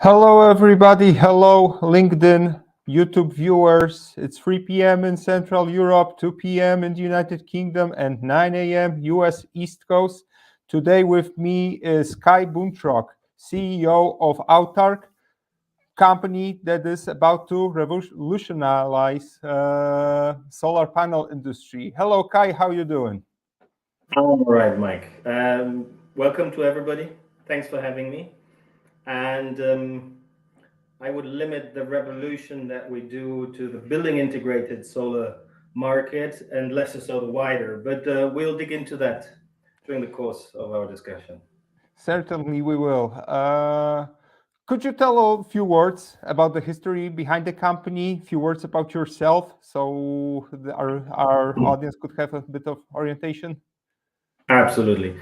Hello, everybody. Hello, LinkedIn, YouTube viewers. It's 3 p.m. in Central Europe, 2 p.m. in the United Kingdom, and 9 a.m. US East Coast. Today with me is Kai Buntrock, CEO of Autark, company that is about to revolutionize solar panel industry. Hello, Kai. How you doing? All right, Mike. Welcome to everybody. Thanks for having me. And I would limit the revolution that we do to the building integrated solar market and less so the wider. But we'll dig into that during the course of our discussion. Certainly, we will. Could you tell a few words about the history behind the company, a few words about yourself, so our audience could have a bit of orientation? Absolutely.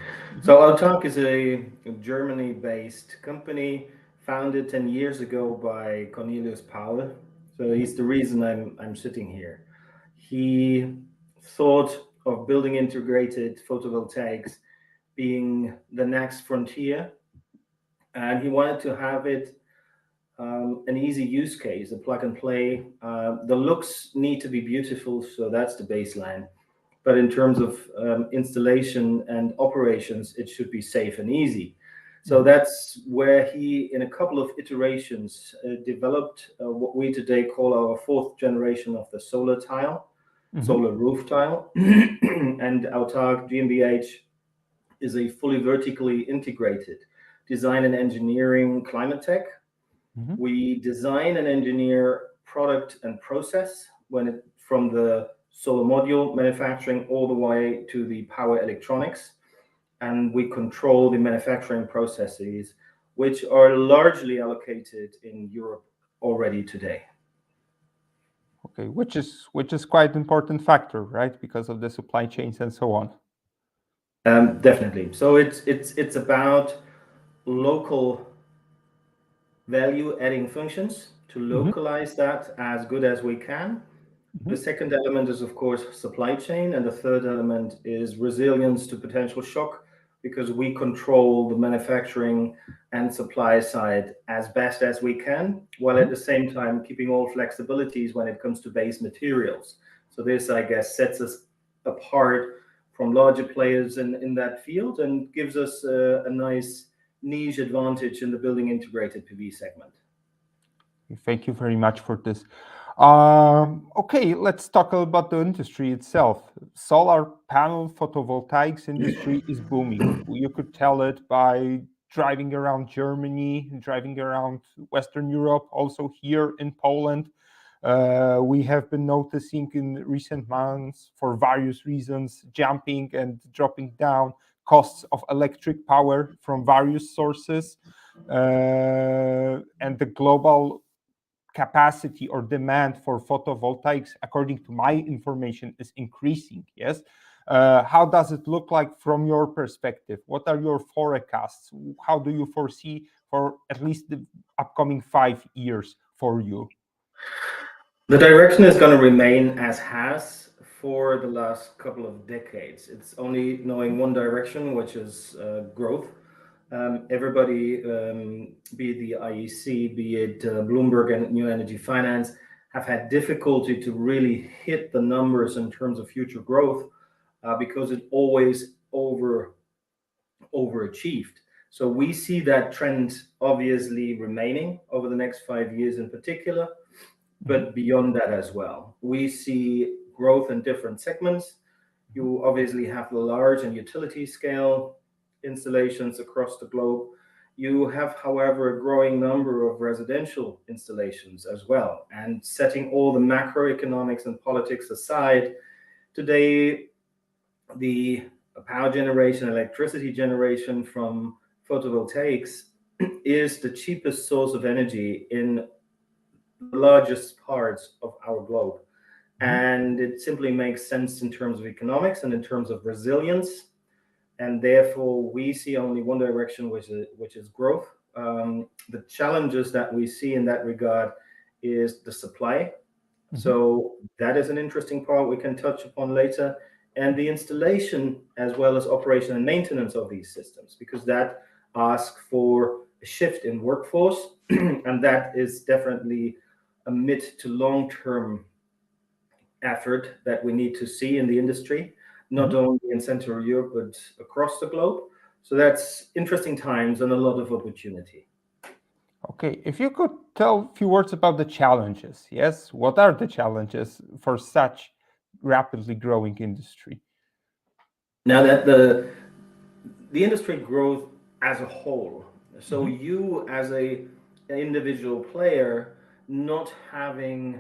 So Autark is a Germany-based company founded 10 years ago by Cornelius Paul. So he's the reason I'm sitting here. He thought of building integrated photovoltaics being the next frontier, and he wanted to have it an easy use case, a plug and play. The looks need to be beautiful, so that's the baseline. But in terms of installation and operations, it should be safe and easy. So that's where he, in a couple of iterations, developed what we today call our fourth generation of the solar tile, solar roof tile. And Autark GmbH is a fully vertically integrated design and engineering climate tech. We design and engineer product and process from the solar module manufacturing all the way to the power electronics, and we control the manufacturing processes, which are largely allocated in Europe already today. Okay, which is quite important factor, right? Because of the supply chains and so on. Definitely. So it's about local value adding functions to localize that as good as we can. The second element is, of course, supply chain. And the third element is resilience to potential shock, because we control the manufacturing and supply side as best as we can, while at the same time keeping all flexibilities when it comes to base materials. So this, I guess, sets us apart from larger players in that field and gives us a nice niche advantage in the building integrated PV segment. Thank you very much for this. Okay, let's talk about the industry itself. Solar panel photovoltaics industry is booming. You could tell it by driving around Germany, driving around Western Europe, also here in Poland. We have been noticing in recent months, for various reasons, jumping and dropping down costs of electric power from various sources, and the global capacity or demand for photovoltaics, according to my information, is increasing. Yes. How does it look like from your perspective? What are your forecasts? How do you foresee for at least the upcoming 5 years for you? The direction is going to remain as has for the last couple of decades. It's only knowing one direction, which is growth. Everybody, be it the IEC, be it Bloomberg and New Energy Finance, have had difficulty to really hit the numbers in terms of future growth because it always overachieved. So we see that trend obviously remaining over the next 5 years in particular, but beyond that as well. We see growth in different segments. You obviously have the large and utility scale installations across the globe. You have, however, a growing number of residential installations as well. And setting all the macroeconomics and politics aside, today the power generation, electricity generation from photovoltaics is the cheapest source of energy in the largest parts of our globe. And it simply makes sense in terms of economics and in terms of resilience. And therefore, we see only one direction, which is growth. The challenges that we see in that regard is the supply. So that is an interesting part we can touch upon later. And the installation, as well as operation and maintenance of these systems, because that asks for a shift in workforce, and that is definitely a mid to long term effort that we need to see in the industry, not Mhm. only in Central Europe but across the globe. So that's interesting times and a lot of opportunity. Okay, if you could tell a few words about the challenges, yes, what are the challenges for such rapidly growing industry? Now that the industry growth as a whole, so Mhm. you as an individual player not having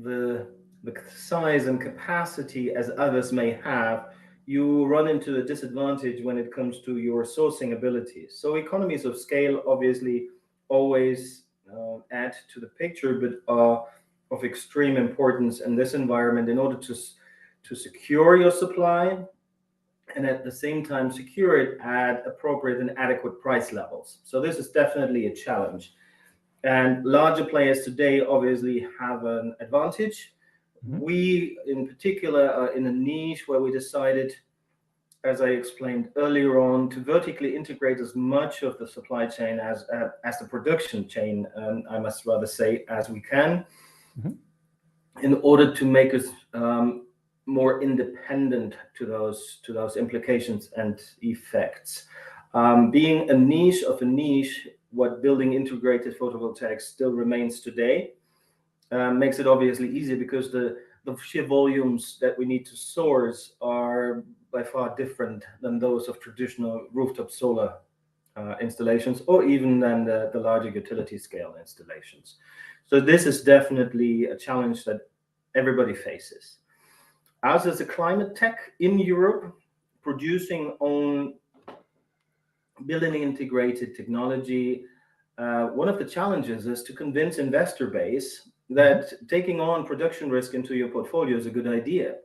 the the size and capacity as others may have, you run into a disadvantage when it comes to your sourcing abilities. So economies of scale obviously always add to the picture, but are of extreme importance in this environment in order to secure your supply and at the same time secure it at appropriate and adequate price levels. So this is definitely a challenge. And larger players today obviously have an advantage. Mhm. We, in particular, are in a niche where we decided, as I explained earlier on, to vertically integrate as much of the supply chain as the production chain, I must rather say, as we can, Mhm. in order to make us more independent to those implications and effects. Being a niche of a niche, what building integrated photovoltaics still remains today, makes it obviously easier because the sheer volumes that we need to source are by far different than those of traditional rooftop solar installations or even than the larger utility scale installations. So this is definitely a challenge that everybody faces. Us as a climate tech in Europe, producing own building integrated technology, one of the challenges is to convince investor base Mhm. that taking on production risk into your portfolio is a good idea.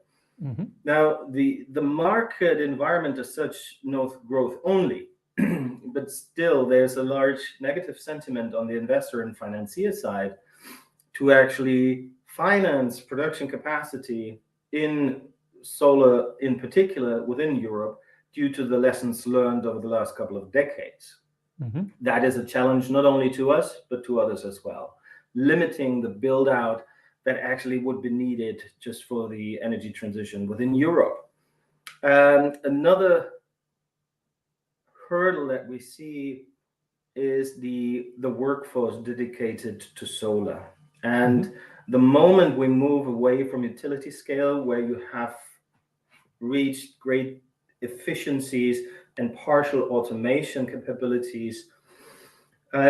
Mhm. Now, the market environment as such knows growth only, but still there's a large negative sentiment on the investor and financier side to actually finance production capacity in solar, in particular within Europe, due to the lessons learned over the last couple of decades. Mhm. That is a challenge not only to us, but to others as well. Limiting the build out that actually would be needed just for the energy transition within Europe. And another hurdle that we see is the workforce dedicated to solar. And Mhm. the moment we move away from utility scale, where you have reached great efficiencies and partial automation capabilities,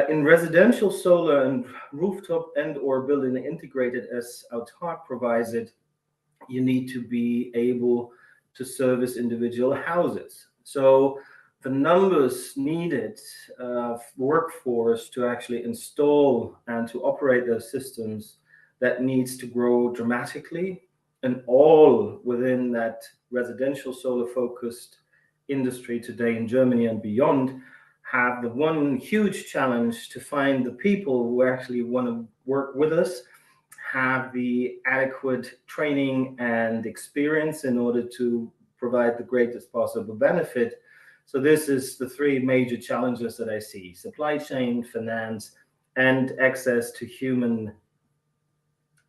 in residential solar and rooftop and or building integrated as Autark provides it, you need to be able to service individual houses. So the numbers needed of workforce to actually install and to operate those systems, that needs to grow dramatically, and all within that residential solar focused industry today in Germany and beyond have the one huge challenge to find the people who actually want to work with us, have the adequate training and experience in order to provide the greatest possible benefit. So this is the three major challenges that I see: supply chain, finance, and access to human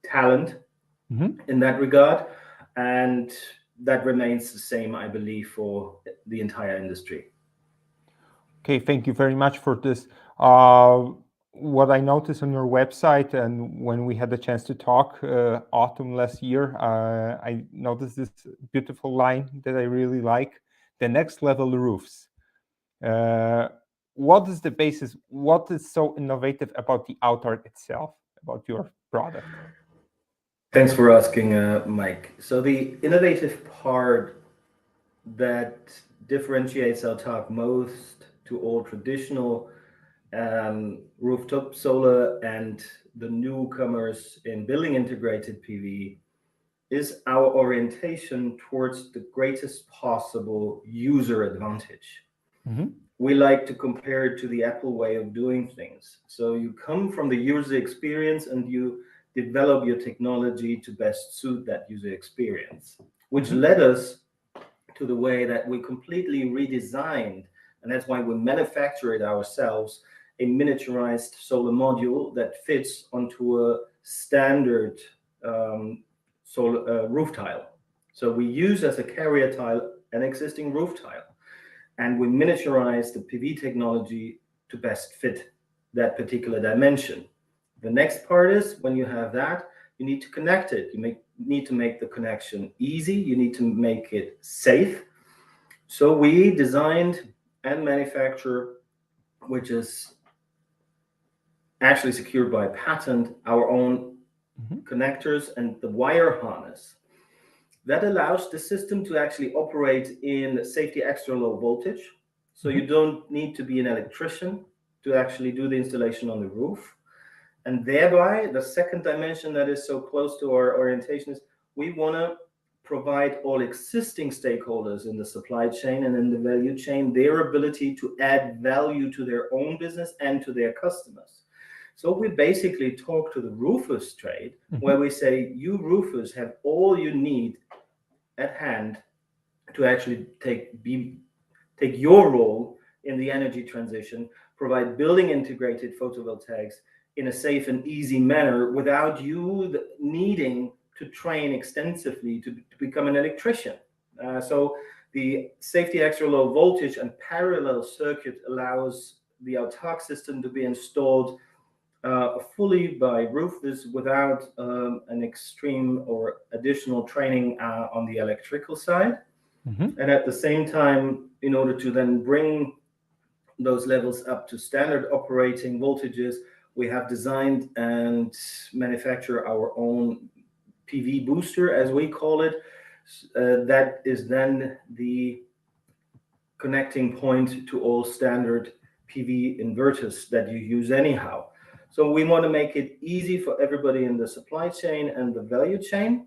talent Mhm. in that regard. And that remains the same, I believe, for the entire industry. Okay, thank you very much for this. Uh, what I noticed on your website, and when we had the chance to talk autumn last year, I noticed this beautiful line that I really like: the next level roofs. Uh, what is the basis? What is so innovative about the Outart itself, about your product? Thanks for asking, Mike. So the innovative part that differentiates our talk most to all traditional rooftop solar and the newcomers in building integrated PV is our orientation towards the greatest possible user advantage. Mhm. We like to compare it to the Apple way of doing things. So you come from the user experience and you develop your technology to best suit that user experience, which Mhm. led us to the way that we completely redesigned, and that's why we manufacture it ourselves, a miniaturized solar module that fits onto a standard solar roof tile. So we use as a carrier tile an existing roof tile, and we miniaturize the PV technology to best fit that particular dimension. The next part is when you have that, you need to connect it. Need to make the connection easy. You need to make it safe. So we designed and manufacture, which is actually secured by patent, our own Hmm. connectors and the wire harness. That allows the system to actually operate in safety extra low voltage. So Hmm. you don't need to be an electrician to actually do the installation on the roof. And thereby, the second dimension that is so close to our orientation is we want to provide all existing stakeholders in the supply chain and in the value chain their ability to add value to their own business and to their customers. So we basically talk to the roofers trade where Hmm. we say, you roofers have all you need at hand to actually take your role in the energy transition, provide building integrated photovoltaics in a safe and easy manner without you needing to train extensively to become an electrician. So the safety extra low voltage and parallel circuit allows the autark system to be installed fully by roofers without an extreme or additional training on the electrical side. Hmm. And at the same time, in order to then bring those levels up to standard operating voltages, we have designed and manufacture our own PV booster, as we call it. That is then the connecting point to all standard PV inverters that you use anyhow. So we want to make it easy for everybody in the supply chain and the value chain.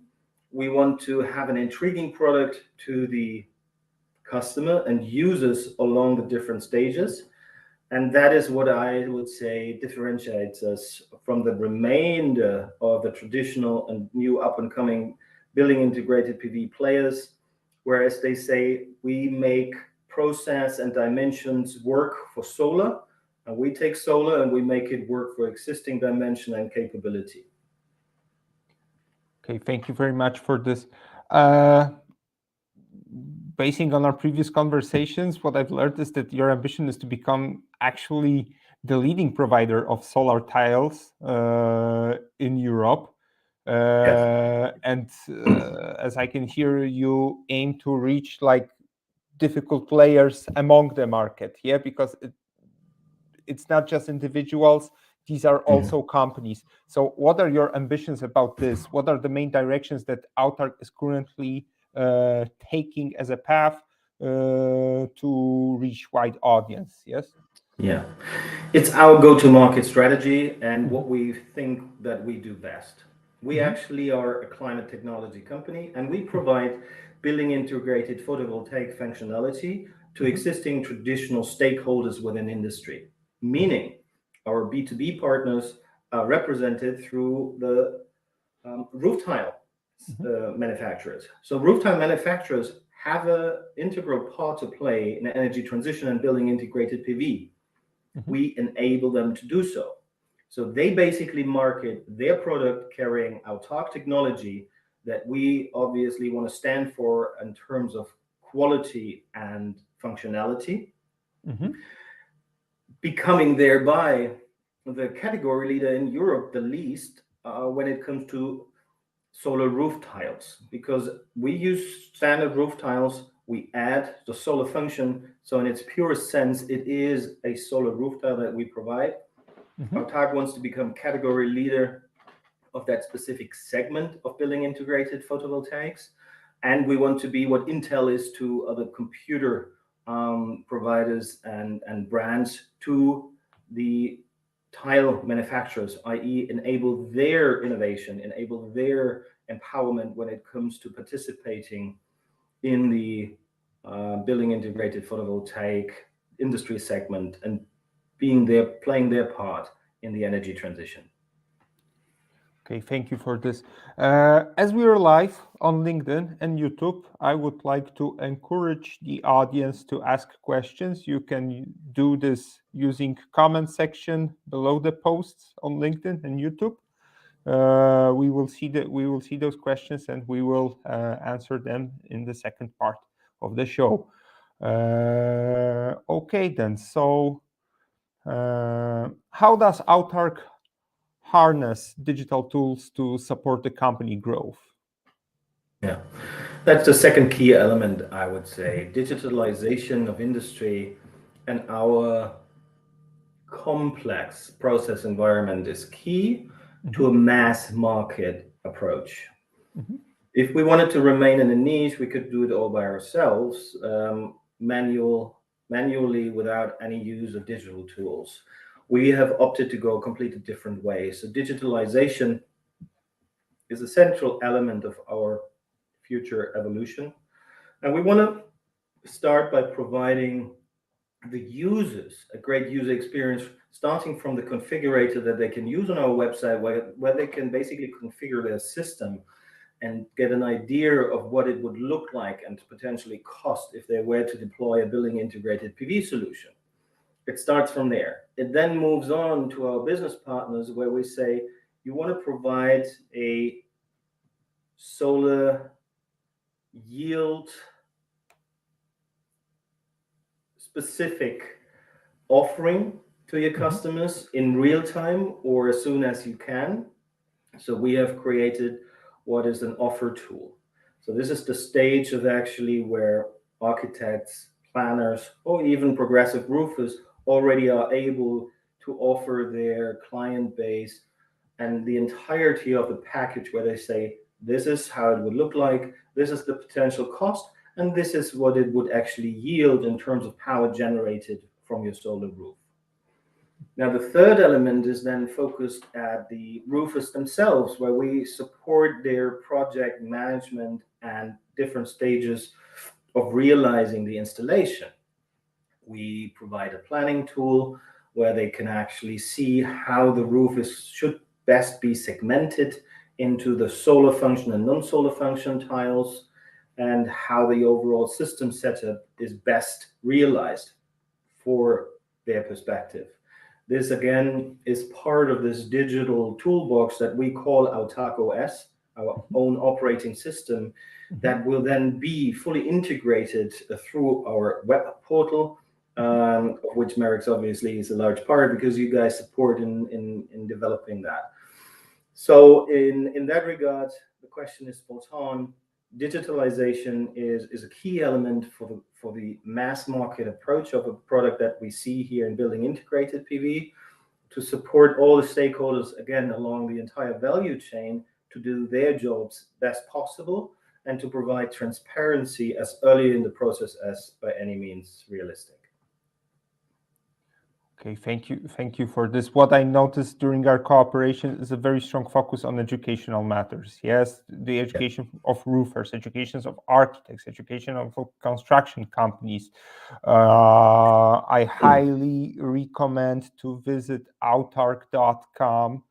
We want to have an intriguing product to the customer and users along the different stages. And that is what I would say differentiates us from the remainder of the traditional and new up and coming building integrated PV players. Whereas they say we make process and dimensions work for solar, and we take solar and we make it work for existing dimension and capability. Okay, thank you very much for this. Uh, Basing on our previous conversations, what I've learned is that your ambition is to become actually the leading provider of solar tiles in Europe. Yes. And as I can hear, you aim to reach like difficult players among the market, yeah, because it's not just individuals, these are Mhm. also companies. So what are your ambitions about this? What are the main directions that Autark is currently taking as a path to reach wide audience? Yes. Yeah. It's our go-to-market strategy and Mhm. what we think that we do best. We Mhm. actually are a climate technology company and we provide building integrated photovoltaic functionality to Mhm. existing traditional stakeholders within industry, Mhm. meaning our B2B partners are represented through the roof tile Mhm. manufacturers. So roof tile manufacturers have an integral part to play in energy transition and building integrated PV. Mhm. We enable them to do so. So they basically market their product carrying autark technology that we obviously want to stand for in terms of quality and functionality, Mhm. becoming thereby the category leader in Europe, the least when it comes to solar roof tiles, because we use standard roof tiles. We add the solar function. So in its purest sense, it is a solar roof tile that we provide. Mhm. Our target wants to become category leader of that specific segment of building integrated photovoltaics. And we want to be what Intel is to other computer providers and brands to the tile manufacturers, i.e., enable their innovation, enable their empowerment when it comes to participating in the building integrated photovoltaic industry segment and being there, playing their part in the energy transition. Okay, thank you for this. As we are live on LinkedIn and YouTube, I would like to encourage the audience to ask questions. You can do this using comment section below the posts on LinkedIn and YouTube. We will see those questions and we will answer them in the second part of the show. Okay, then. So, how does Autark harness digital tools to support the company growth? Yeah, that's the second key element, I would Mhm, say. Digitalization of industry and our complex process environment is key to mhm, a mass market approach. mhm, If we wanted to remain in a niche, we could do it all by ourselves, manually without any use of digital tools. We have opted to go a completely different way. So digitalization is a central element of our future evolution. And we want to start by providing the users a great user experience, starting from the configurator that they can use on our website, where they can basically configure their system and get an idea of what it would look like and potentially cost if they were to deploy a building integrated PV solution. It starts from there. It then moves on to our business partners where we say, you want to provide a solar yield specific offering to your mhm, customers in real time or as soon as you can. So we have created what is an offer tool. So this is the stage of actually where architects, planners, or even progressive roofers already are able to offer their client base and the entirety of the package where they say, this is how it would look like, this is the potential cost, and this is what it would actually yield in terms of power generated from your solar roof. Now, the third element is then focused at the roofers themselves, where we support their project management and different stages of realizing the installation. We provide a planning tool where they can actually see how the roof should best be segmented into the solar function and non-solar function tiles, and how the overall system setup is best realized for their perspective. This again is part of this digital toolbox that we call Autark OS, our mhm, own operating system, mhm, that will then be fully integrated through our web portal, mhm. of which Merrick's obviously is a large part because you guys support in developing that. So in that regard, the question is spot on. Digitalization is a key element for the mass market approach of a product that we see here in building integrated PV to support all the stakeholders again along the entire value chain to do their jobs best possible and to provide transparency as early in the process as by any means realistic. Okay, thank you for this. What I noticed during our cooperation is a very strong focus on educational matters. Yes, the Yeah. education of roofers, education of architects, education of construction companies. I highly recommend to visit autark.com.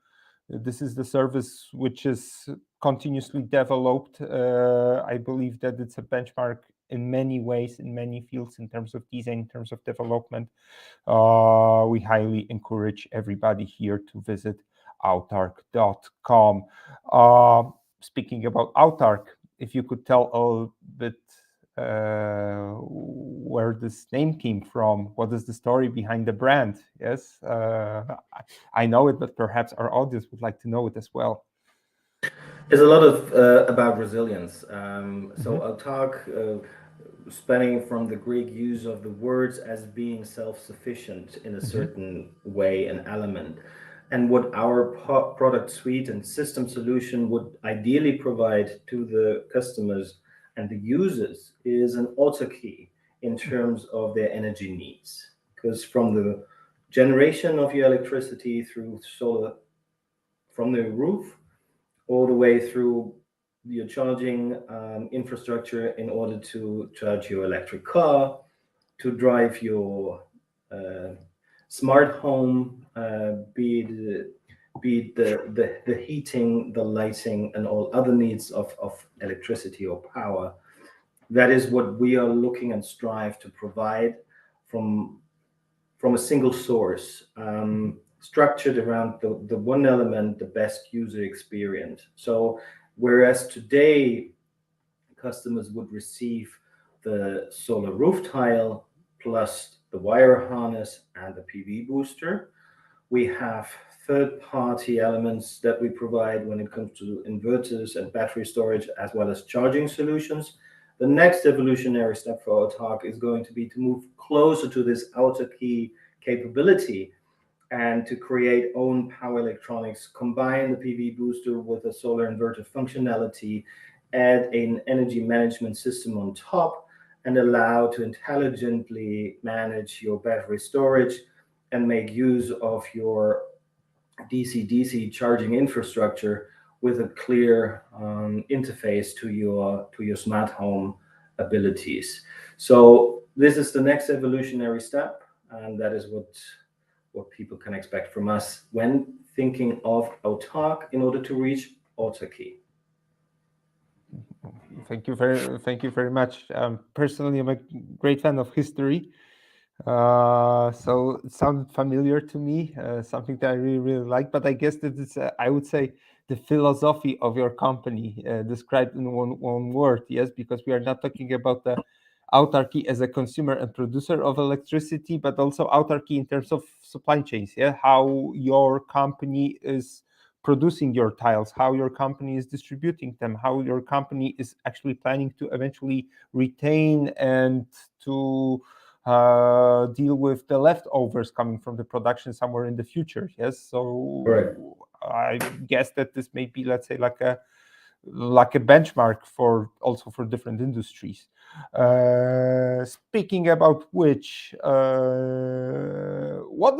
This is the service which is continuously developed. I believe that it's a benchmark in many ways, in many fields, in terms of design, in terms of development. We highly encourage everybody here to visit autark.com. Speaking about Autark, if you could tell a little bit where this name came from, what is the story behind the brand? Yes, I know it, but perhaps our audience would like to know it as well. There's a lot of about resilience. So Mhm, I'll talk spanning from the Greek use of the words as being self-sufficient in a mhm, certain way and element, and what our product suite and system solution would ideally provide to the customers and the users is an autarky in terms of their energy needs. Because from the generation of your electricity through solar from the roof all the way through your charging infrastructure in order to charge your electric car, to drive your uh, smart home, be it be it the heating, the lighting, and all other needs of electricity or power. That is what we are looking and strive to provide from from a single source, structured around the one element, the best user experience. So, whereas today customers would receive the solar roof tile plus the wire harness and the PV booster, we have third-party elements that we provide when it comes to inverters and battery storage, as well as charging solutions. The next evolutionary step for Autark is going to be to move closer to this autarky capability and to create own power electronics, combine the PV booster with a solar inverter functionality, add an energy management system on top, and allow to intelligently manage your battery storage and make use of your DC-DC charging infrastructure with a clear interface to your smart home abilities. So this is the next evolutionary step, and that is what people can expect from us when thinking of autark in order to reach autarky. Thank you very much. Personally, I'm a great fan of history, so it sounded familiar to me. Something that I really like. But I guess that it's I would say the philosophy of your company described in one word. Yes, because we are not talking about the autarky as a consumer and producer of electricity, but also autarky in terms of supply chains. Yeah, how your company is producing your tiles, how your company is distributing them, how your company is actually planning to eventually retain and to deal with the leftovers coming from the production somewhere in the future. Yes, Correct. so I guess that this may be, let's say, like a benchmark for also for different industries. Speaking about which, what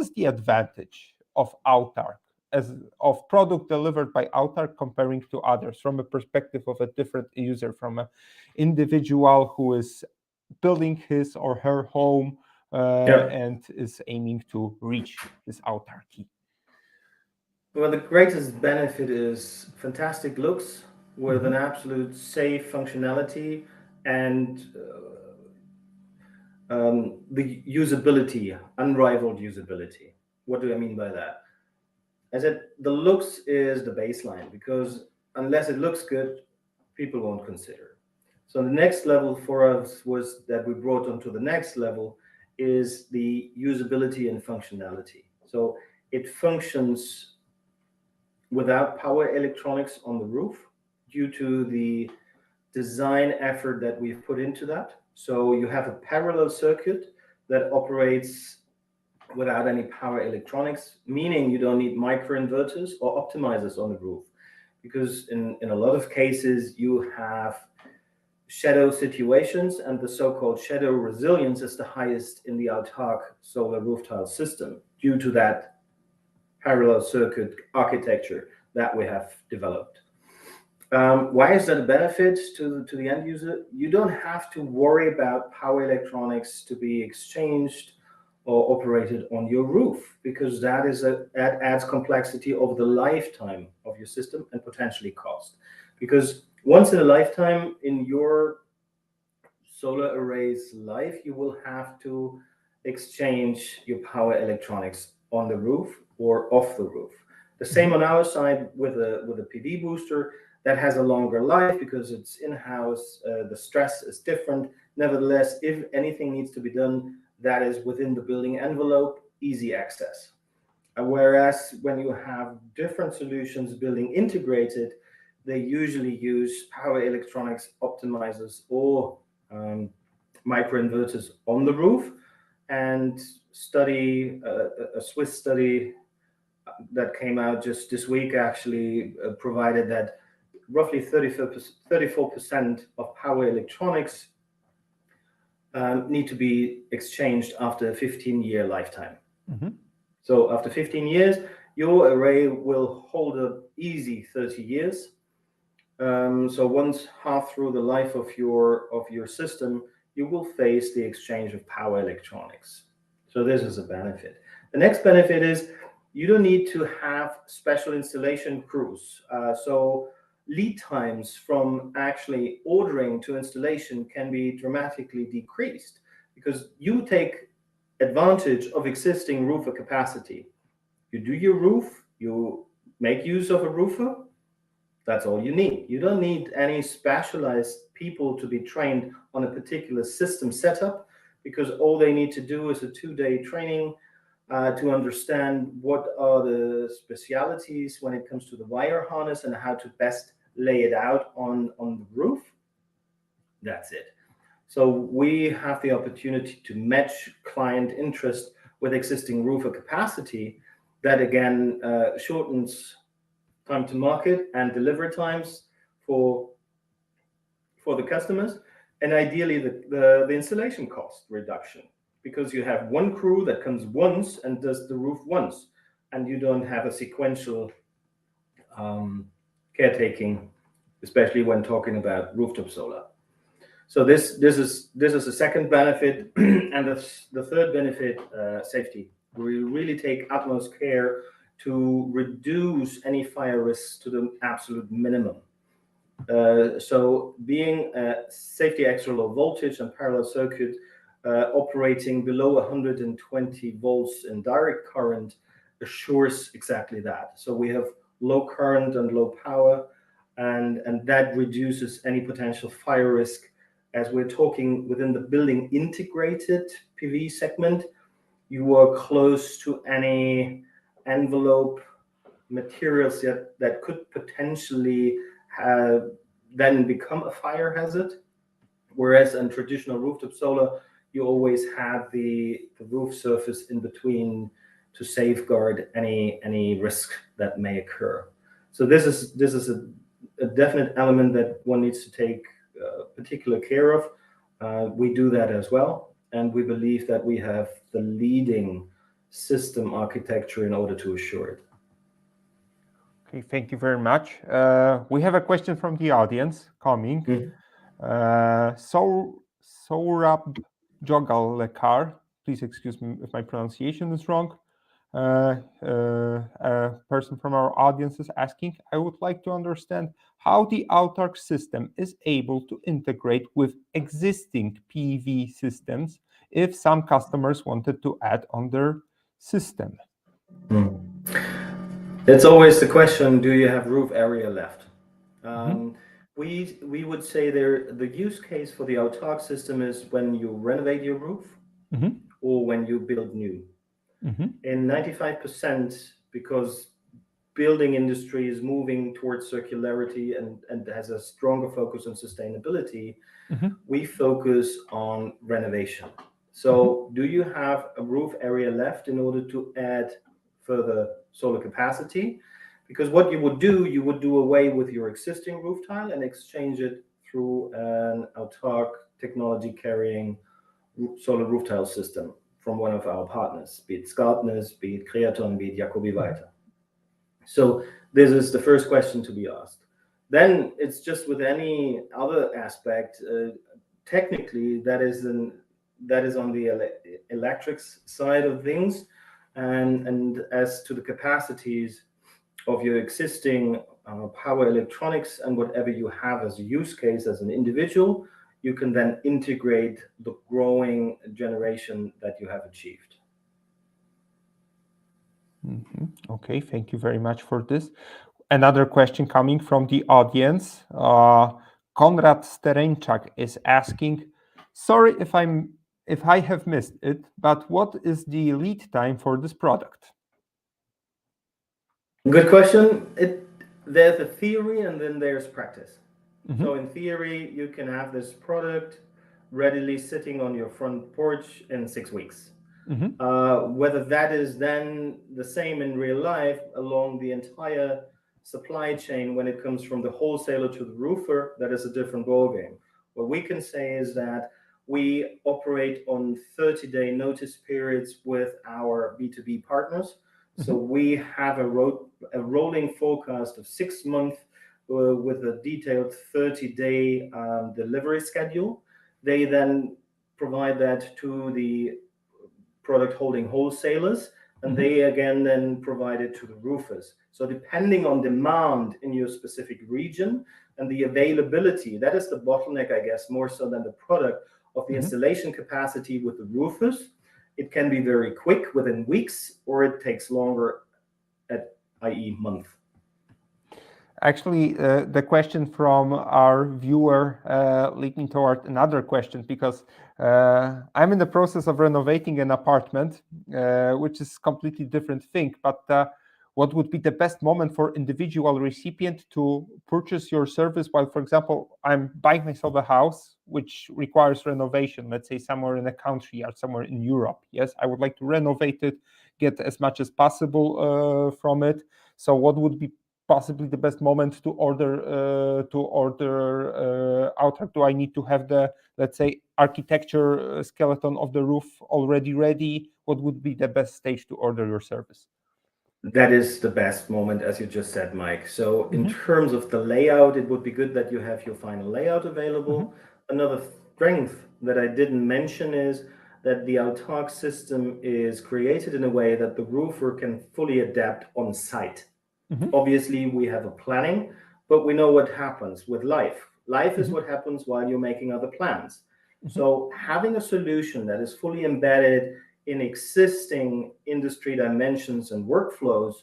is the advantage of Autark as of product delivered by Autark comparing to others from a perspective of a different user, from an individual who is building his or her home Yeah. and is aiming to reach this autarky? Well, the greatest benefit is fantastic looks with Mhm. an absolute safe functionality and the usability, unrivaled usability. What do I mean by that? I said the looks is the baseline because unless it looks good, people won't consider. So the next level for us was that we brought onto the next level is the usability and functionality. So it functions without power electronics on the roof due to the design effort that we've put into that. So you have a parallel circuit that operates without any power electronics, meaning you don't need microinverters or optimizers on the roof. Because in a lot of cases, you have shadow situations, and the so called shadow resilience is the highest in the autark solar roof tile system due to that parallel circuit architecture that we have developed. Why is that a benefit to the end user? You don't have to worry about power electronics to be exchanged or operated on your roof because that adds complexity over the lifetime of your system and potentially cost. Because once in a lifetime in your solar array's life, you will have to exchange your power electronics on the roof or off the roof. The same Mhm. on our side with a PV booster that has a longer life because it's in-house. The stress is different. Nevertheless, if anything needs to be done, that is within the building envelope, easy access. Whereas when you have different solutions building integrated, they usually use power electronics optimizers or um, microinverters on the roof. And a Swiss study that came out just this week actually provided that roughly 34% of power electronics need to be exchanged after a 15-year lifetime. Mhm. So after 15 years, your array will hold up easy 30 years. So once half through the life of your system, you will face the exchange of power electronics. So this is a benefit. The next benefit is you don't need to have special installation crews. So lead times from actually ordering to installation can be dramatically decreased because you take advantage of existing roofer capacity. You do your roof, you make use of a roofer, that's all you need. You don't need any specialized people to be trained on a particular system setup because all they need to do is a 2-day training to understand what are the specialities when it comes to the wire harness and how to best lay it out on the roof. That's it. So we have the opportunity to match client interest with existing roofer capacity. That again shortens time to market and delivery times for the customers, and ideally the installation cost reduction because you have one crew that comes once and does the roof once, and you don't have a sequential um, caretaking, especially when talking about rooftop solar. So this is a second benefit, and the third benefit, safety. We really take utmost care to reduce any fire risks to the absolute minimum. So being a safety extra low voltage and parallel circuit operating below 120 volts in direct current assures exactly that. So we have low current and low power, and that reduces any potential fire risk. As we're talking within the building integrated PV segment, you are close to any envelope materials that could potentially then become a fire hazard. Whereas in traditional rooftop solar, you always have the roof surface in between to safeguard any risk that may occur. So this is a definite element that one needs to take particular care of. We do that as well, and we believe that we have the leading system architecture in order to assure it. Okay, thank you very much. We have a question from the audience coming. Saurabh Jogalekar, please excuse me if my pronunciation is wrong. A person from our audience is asking, I would like to understand how the Autark system is able to integrate with existing PV systems if some customers wanted to add on their system. It's always the question: do you have roof area left? Mhm, We would say the use case for the autark system is when you renovate your roof mhm, or when you build new. mhm, In 95%, because building industry is moving towards circularity and has a stronger focus on sustainability, mhm, we focus on renovation. mhm, So, do you have a roof area left in order to add further solar capacity? Because what you would do away with your existing roof tile and exchange it through an autark technology carrying solar roof tile system from one of our partners, be it Skartnes, be it Creaton, be it Jacobi mhm, Weiter. So this is the first question to be asked. Then it's just with any other aspect. Technically, that is on the electrics side of things, and as to the capacities of your existing power electronics and whatever you have as a use case as an individual, you can then integrate the growing generation that you have achieved. mhm. Okay, thank you very much for this. Another question coming from the audience. Konrad Sterenchak is asking, sorry if I have missed it, but what is the lead time for this product? Good question. There's a theory and then there's practice. So Mhm, in theory, you can have this product readily sitting on your front porch in 6 weeks. mhm, Whether that is then the same in real life along the entire supply chain when it comes from the wholesaler to the roofer, that is a different ballgame. What we can say is that we operate on 30-day notice periods with our B2B partners. So mhm, we have a rolling forecast of 6 months with a detailed 30-day delivery schedule. They then provide that to the product holding wholesalers, and they again then provide it to the roofers. So depending on demand in your specific region and the availability, that is the bottleneck, I guess, more so than the product, of the Mhm. installation capacity with the roofers. It can be very quick within weeks, or it takes longer, at i.e. month. Actually, the question from our viewer lead me toward another question because I'm in the process of renovating an apartment, which is completely different thing. But what would be the best moment for individual recipient to purchase your service? While, for example, I'm buying myself a house which requires renovation. Let's say somewhere in a country or somewhere in Europe. Yes, I would like to renovate it, get as much as possible from it. So, what would be possibly the best moment to order outright? Do I need to have the, let's say, architecture skeleton of the roof already ready? What would be the best stage to order your service? That is the best moment, as you just said, Mike. So, in Mm-hmm. terms of the layout, it would be good that you have your final layout available. Mm-hmm. Another strength that I didn't mention is that the autark system is created in a way that the roofer can fully adapt on site. Mm-hmm. Obviously, we have a planning, but we know what happens with life. Life is Mm-hmm. what happens while you're making other plans. Mm-hmm. So, having a solution that is fully embedded in existing industry dimensions and workflows,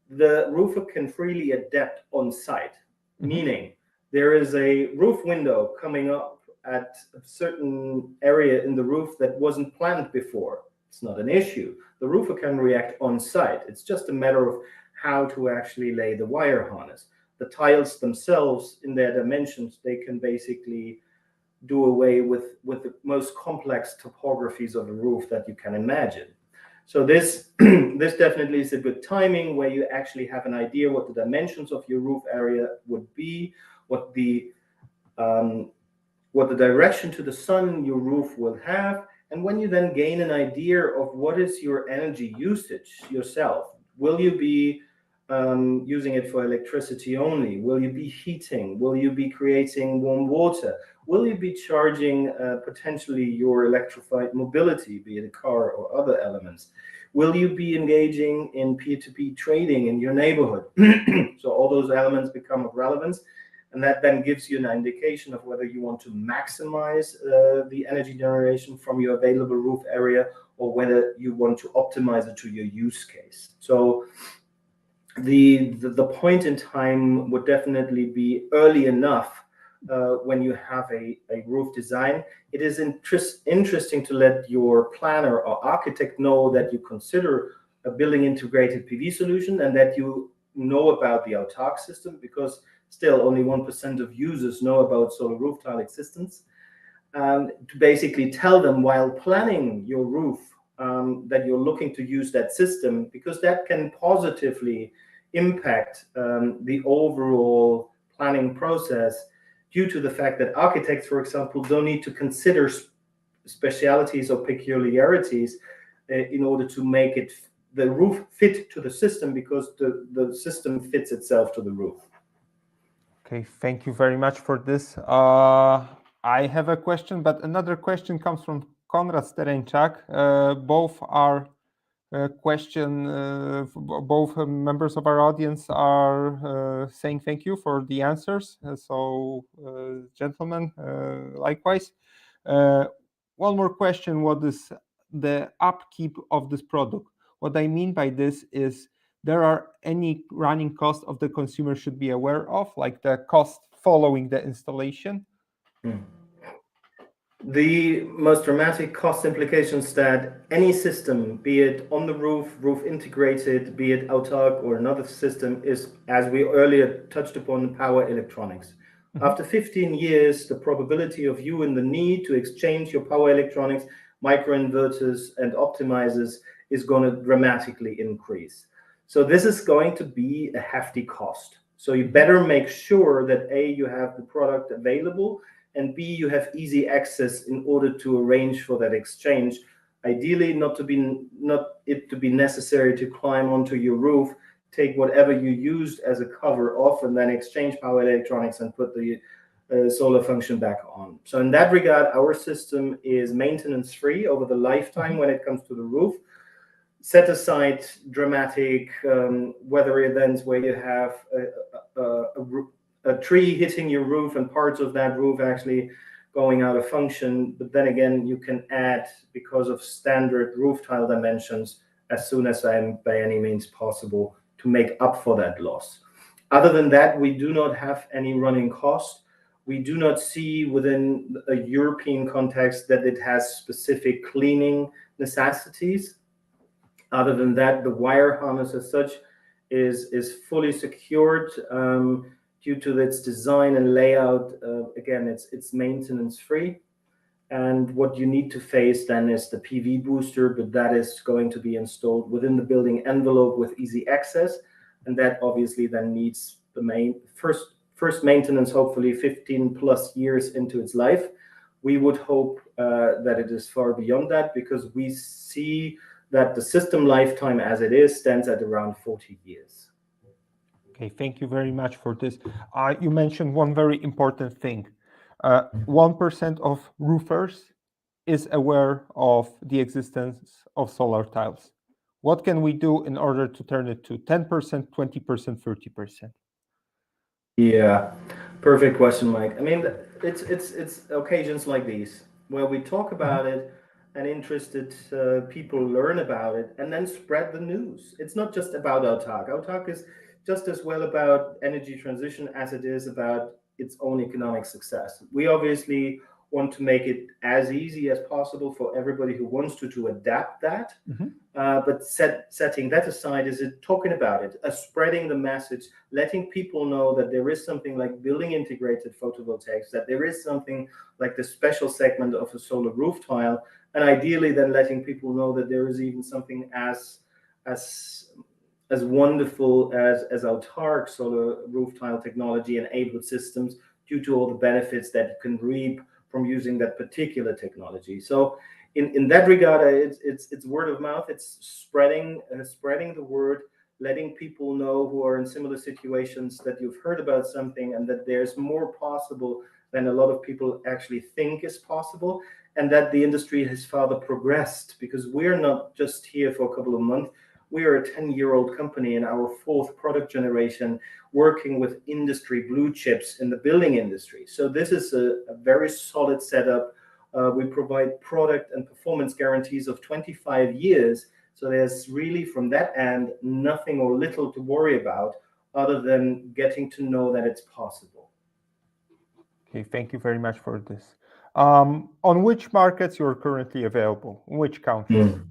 the roofer can freely adapt on site. Mm-hmm. Meaning, there is a roof window coming up at a certain area in the roof that wasn't planned before. It's not an issue. The roofer can react on site. It's just a matter of how to actually lay the wire harness. The tiles themselves, in their dimensions, they can basically do away with the most complex topographies of the roof that you can imagine. So this this definitely is a good timing where you actually have an idea what the dimensions of your roof area would be, what the um, what the direction to the sun your roof will have, and when you then gain an idea of what is your energy usage yourself, will you be using it for electricity only? Will you be heating? Will you be creating warm water? Will you be charging potentially your electrified mobility, be it a car or other elements? Will you be engaging in peer-to-peer trading in your neighborhood? So all those elements become of relevance, and that then gives you an indication of whether you want to maximize the energy generation from your available roof area, or whether you want to optimize it to your use case. So the point in time would definitely be early enough when you have a roof design. It is interesting to let your planner or architect know that you consider a building integrated PV solution and that you know about the autark system, because still only 1% of users know about solar roof tile existence. To basically tell them while planning your roof that you're looking to use that system, because that can positively impact the overall planning process, due to the fact that architects, for example, don't need to consider specialities or peculiarities in order to make it the roof fit to the system, because the system fits itself to the roof. Okay, thank you very much for this. I have a question, but another question comes from Konrad Sterenchak. Both are question. Both members of our audience are saying thank you for the answers. Gentlemen, likewise. Uh, One more question: what is the upkeep of this product? What I mean by this is, there are any running costs of the consumer should be aware of, like the cost following the installation? Hmm. The most dramatic cost implications that any system, be it on the roof, roof integrated, be it autark or another system, is, as we earlier touched upon, power electronics. Mhm. After 15 years, the probability of you in the need to exchange your power electronics, microinverters, and optimizers is going to dramatically increase. So this is going to be a hefty cost. So you better make sure that A, you have the product available, and B, you have easy access in order to arrange for that exchange. Ideally, not it to be necessary to climb onto your roof, take whatever you used as a cover off, and then exchange power electronics and put the solar function back on. So in that regard, our system is maintenance free over the lifetime when it comes to the roof. set aside dramatic weather events where you have a tree hitting your roof and parts of that roof actually going out of function. But then again, you can add, because of standard roof tile dimensions, as soon as I'm by any means possible to make up for that loss. Other than that, we do not have any running cost. We do not see within a European context that it has specific cleaning necessities. Other than that, the wire harness as such is fully secured due to its design and layout. Again, it's maintenance free. And what you need to face then is the PV booster, but that is going to be installed within the building envelope with easy access. And that obviously then needs the main first maintenance, hopefully 15 plus years into its life. We would hope that it is far beyond that, because we see that the system lifetime as it is stands at around 40 years. Okay, thank you very much for this. You mentioned one very important thing. 1% of roofers is aware of the existence of solar tiles. What can we do in order to turn it to 10%, 20%, 30%? Yeah, perfect question, Mike. I mean, it's occasions like these where we talk Mhm, about it, and interested people learn about it and then spread the news. It's not just about autark. Autark is just as well about energy transition as it is about its own economic success. We obviously want to make it as easy as possible for everybody who wants to adapt that. mhm, But setting that aside, is it talking about it, spreading the message, letting people know that there is something like building integrated photovoltaics, that there is something like the special segment of a solar roof tile, and ideally then letting people know that there is even something as as wonderful as autark solar roof tile technology enabled systems, due to all the benefits that you can reap from using that particular technology. So in that regard, it's word of mouth. It's spreading the word, letting people know who are in similar situations that you've heard about something, and that there's more possible than a lot of people actually think is possible, and that the industry has further progressed, because we're not just here for a couple of months. We are a 10-year-old company in our fourth product generation, working with industry blue chips in the building industry. So this is a very solid setup. We provide product and performance guarantees of 25 years. So there's really, from that end, nothing or little to worry about, other than getting to know that it's possible. okay, thank you very much for this. On which markets you're currently available? In which countries? Mm.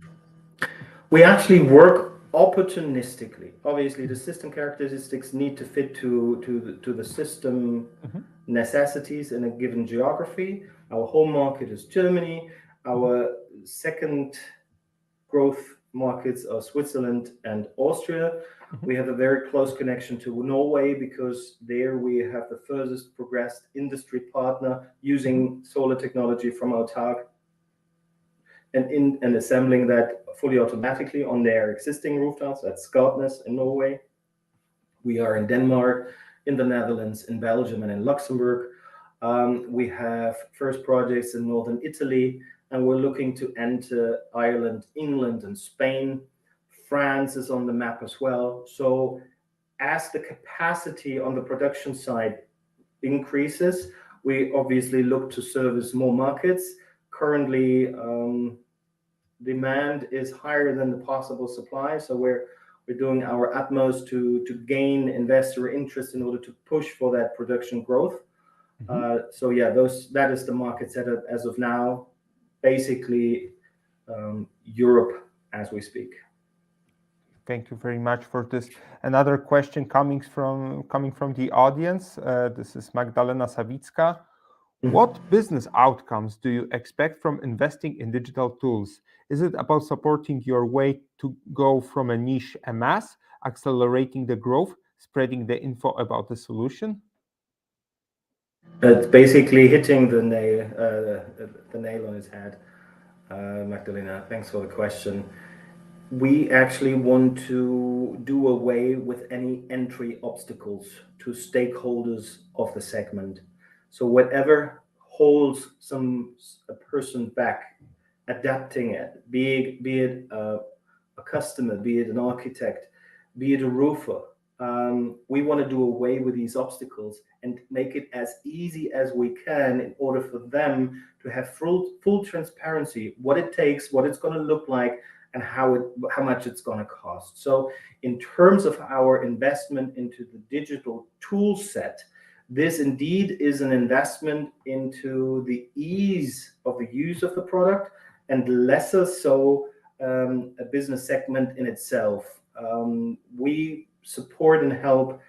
We actually work opportunistically. Obviously, the Mhm, system characteristics need to fit to the system mhm, necessities in a given geography. Our home market is Germany. mhm, Our second growth markets are Switzerland and Austria. mhm, We have a very close connection to Norway, because there we have the furthest progressed industry partner mhm, using solar technology from autark, and assembling that fully automatically on their existing roof tiles. That's Skartnes in Norway. We are in Denmark, in the Netherlands, in Belgium, and in Luxembourg. We have first projects in northern Italy, and we're looking to enter Ireland, England, and Spain. France is on the map as well. So as the capacity on the production side increases, we obviously look to service more markets. Currently, demand is higher than the possible supply, so we're doing our utmost to gain investor interest in order to push for that production growth. mhm. So yeah, those that is the market setup as of now, basically Europe as we speak. Thank you very much for this. Another question coming from the audience. This is Magdalena Savicka. What business outcomes do you expect from investing in digital tools? Is it about supporting your way to go from a niche a mass, accelerating the growth, spreading the info about the solution? It's basically hitting the nail on its head, Magdalena. Thanks for the question. We actually want to do away with any entry obstacles to stakeholders of the segment. So whatever holds a person back adapting it, be it a customer, be it an architect, be it a roofer, we want to do away with these obstacles and make it as easy as we can in order for them to have full transparency, what it takes, what it's going to look like, and how much it's going to cost. So in terms of our investment into the digital tool set, this indeed is an investment into the ease of the use of the product, and lesser so a business segment in itself. We support and help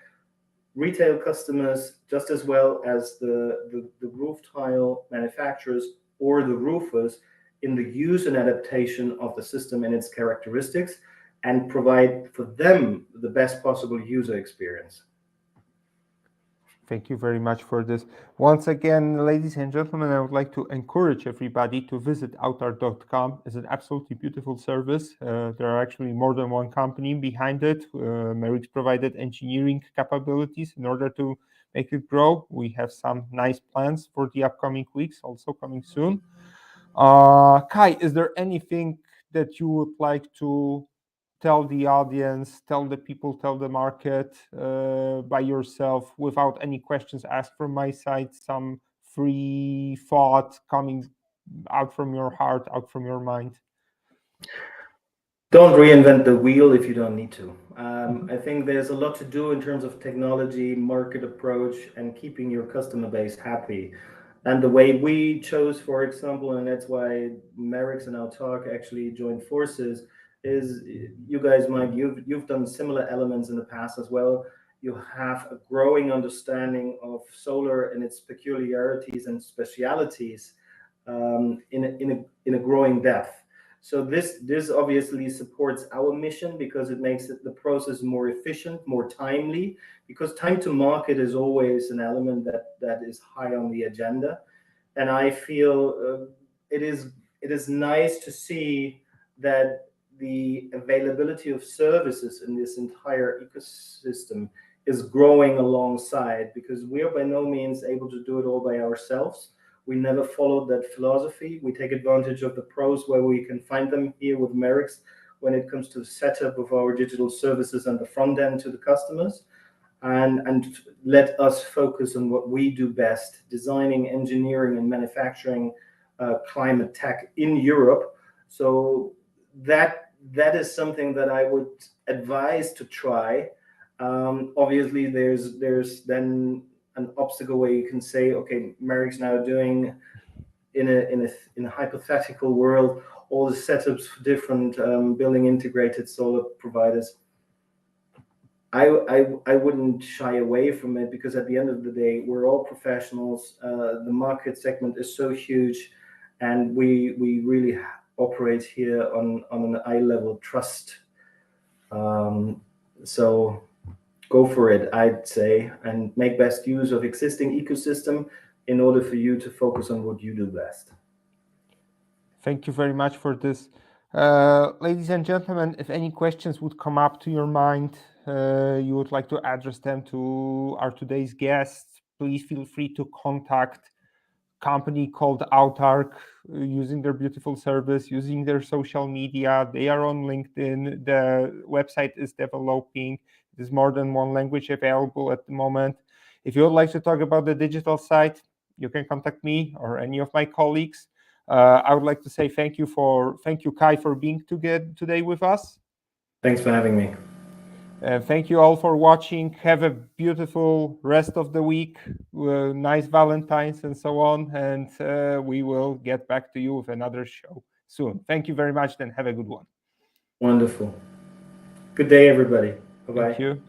retail customers just as well as the roof tile manufacturers or the roofers in the use and adaptation of the system and its characteristics, and provide for them the best possible user experience. Thank you very much for this. Once again, ladies and gentlemen, I would like to encourage everybody to visit outar.com. It's an absolutely beautiful service. There are actually more than one company behind it. Merrick's provided engineering capabilities in order to make it grow. We have some nice plans for the upcoming weeks, also coming soon. Kai, is there anything that you would like to tell the audience, tell the people, tell the market by yourself without any questions asked from my side? Some free thought coming out from your heart, out from your mind? Don't reinvent the wheel if you don't need to. Mhm. I think there's a lot to do in terms of technology, market approach, and keeping your customer base happy. And the way we chose, for example, and that's why Merrick's and Autark actually joined forces, is you guys might you've done similar elements in the past as well. You have a growing understanding of solar and its peculiarities and specialities, in a growing depth. So this obviously supports our mission because it makes the process more efficient, more timely. Because time to market is always an element that is high on the agenda, and I feel it is nice to see that the availability of services in this entire ecosystem is growing alongside, because we are by no means able to do it all by ourselves. We never followed that philosophy. We take advantage of the pros where we can find them here with Merix when it comes to the setup of our digital services and the front end to the customers, and let us focus on what we do best: designing, engineering, and manufacturing climate tech in Europe. So that is something that I would advise to try. Obviously, there's then an obstacle where you can say, okay, Merrick's now doing in a hypothetical world all the setups for different building integrated solar providers. I wouldn't shy away from it, because at the end of the day, we're all professionals. The market segment is so huge, and we really operate here on an eye level trust. So go for it, I'd say, and make best use of existing ecosystem in order for you to focus on what you do best. Thank you very much for this. Ladies and gentlemen, if any questions would come up to your mind, you would like to address them to our today's guests, please feel free to contact company called Autark, using their beautiful service, using their social media. They are on LinkedIn. The website is developing. There's more than one language available at the moment. If you would like to talk about the digital side, you can contact me or any of my colleagues. I would like to say thank you, Kai, for being today with us. Thanks for having me. Thank you all for watching. Have a beautiful rest of the week, nice Valentine's and so on. And we will get back to you with another show soon. Thank you very much. Then have a good one. Wonderful. Good day, everybody. Bye Thank bye. you.